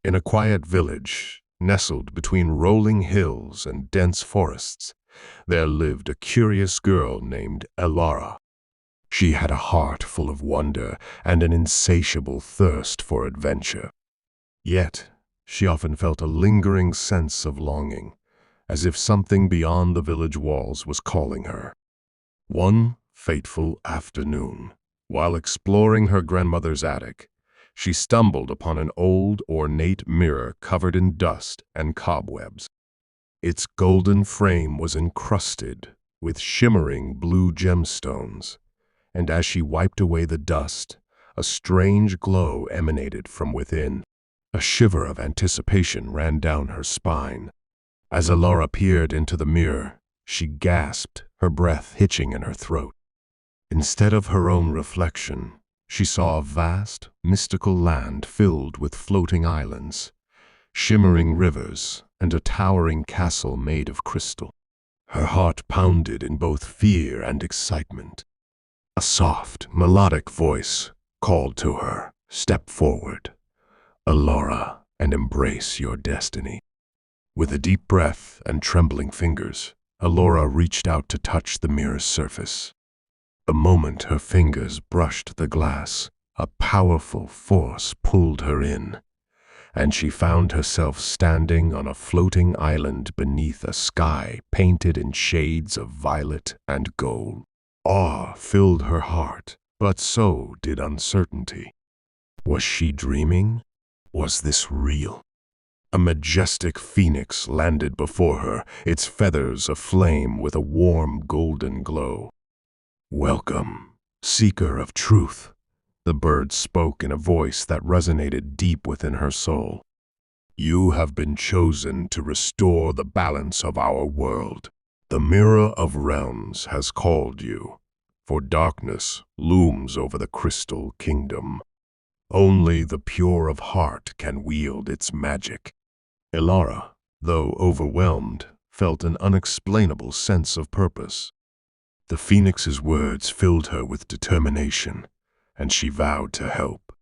In a quiet village, nestled between rolling hills and dense forests, there lived a curious girl named Elara. She had a heart full of wonder and an insatiable thirst for adventure. Yet, she often felt a lingering sense of longing, as if something beyond the village walls was calling her. One fateful afternoon, while exploring her grandmother's attic, she stumbled upon an old, ornate mirror covered in dust and cobwebs. Its golden frame was encrusted with shimmering blue gemstones, and as she wiped away the dust, a strange glow emanated from within. A shiver of anticipation ran down her spine. As Elara peered into the mirror, she gasped, her breath hitching in her throat. Instead of her own reflection, she saw a vast, mystical land filled with floating islands, shimmering rivers, and a towering castle made of crystal. Her heart pounded in both fear and excitement. A soft, melodic voice called to her, "Step forward, Elara, and embrace your destiny." With a deep breath and trembling fingers, Elara reached out to touch the mirror's surface. The moment her fingers brushed the glass, a powerful force pulled her in, and she found herself standing on a floating island beneath a sky painted in shades of violet and gold. Awe filled her heart, but so did uncertainty. Was she dreaming? Was this real? A majestic phoenix landed before her, its feathers aflame with a warm golden glow. "Welcome, seeker of truth," the bird spoke in a voice that resonated deep within her soul. "You have been chosen to restore the balance of our world. The Mirror of Realms has called you, for darkness looms over the Crystal Kingdom. Only the pure of heart can wield its magic." Elara, though overwhelmed, felt an unexplainable sense of purpose. The phoenix's words filled her with determination, and she vowed to help.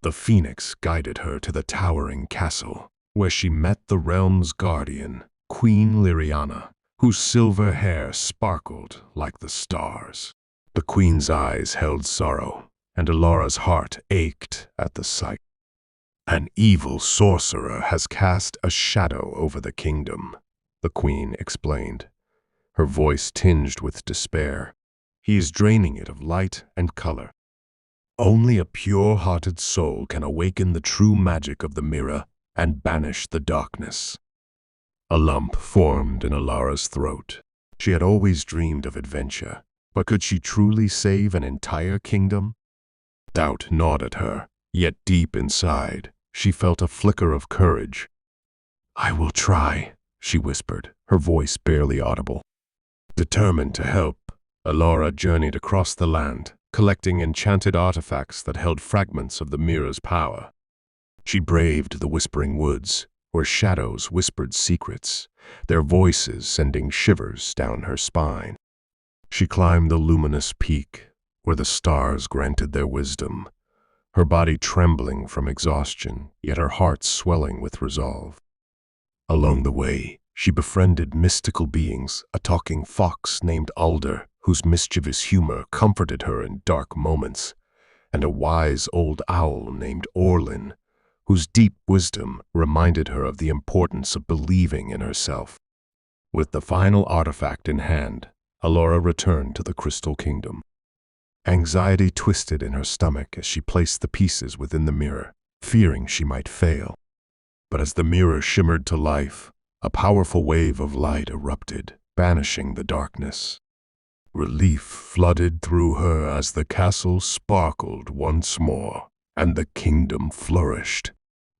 The phoenix guided her to the towering castle, where she met the realm's guardian, Queen Liriana, whose silver hair sparkled like the stars. The queen's eyes held sorrow, and Elara's heart ached at the sight. "An evil sorcerer has cast a shadow over the kingdom," the queen explained, her voice tinged with despair. "He is draining it of light and color. Only a pure-hearted soul can awaken the true magic of the mirror and banish the darkness." A lump formed in Elara's throat. She had always dreamed of adventure, but could she truly save an entire kingdom? Doubt gnawed at her, yet deep inside, she felt a flicker of courage. "I will try," she whispered, her voice barely audible. Determined to help, Elara journeyed across the land, collecting enchanted artifacts that held fragments of the mirror's power. She braved the whispering woods, where shadows whispered secrets, their voices sending shivers down her spine. She climbed the luminous peak, where the stars granted their wisdom, her body trembling from exhaustion, yet her heart swelling with resolve. Along the way, she befriended mystical beings, a talking fox named Alder, whose mischievous humor comforted her in dark moments, and a wise old owl named Orlin, whose deep wisdom reminded her of the importance of believing in herself. With the final artifact in hand, Elara returned to the Crystal Kingdom. Anxiety twisted in her stomach as she placed the pieces within the mirror, fearing she might fail. But as the mirror shimmered to life, a powerful wave of light erupted, banishing the darkness. Relief flooded through her as the castle sparkled once more, and the kingdom flourished.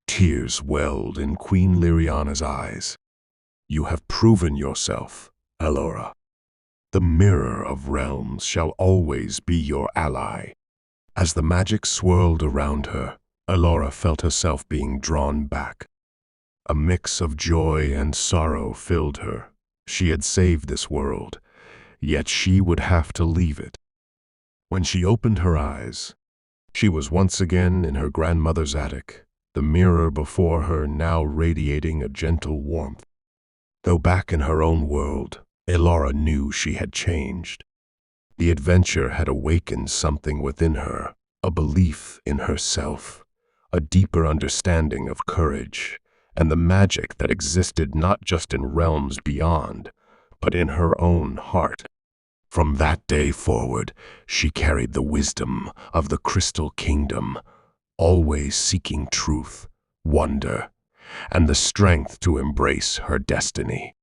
Tears welled in Queen Liriana's eyes. "You have proven yourself, Elara. The Mirror of Realms shall always be your ally." As the magic swirled around her, Elara felt herself being drawn back. A mix of joy and sorrow filled her. She had saved this world, yet she would have to leave it. When she opened her eyes, she was once again in her grandmother's attic, the mirror before her now radiating a gentle warmth. Though back in her own world, Elara knew she had changed. The adventure had awakened something within her, a belief in herself, a deeper understanding of courage, and the magic that existed not just in realms beyond, but in her own heart. From that day forward, she carried the wisdom of the Crystal Kingdom, always seeking truth, wonder, and the strength to embrace her destiny.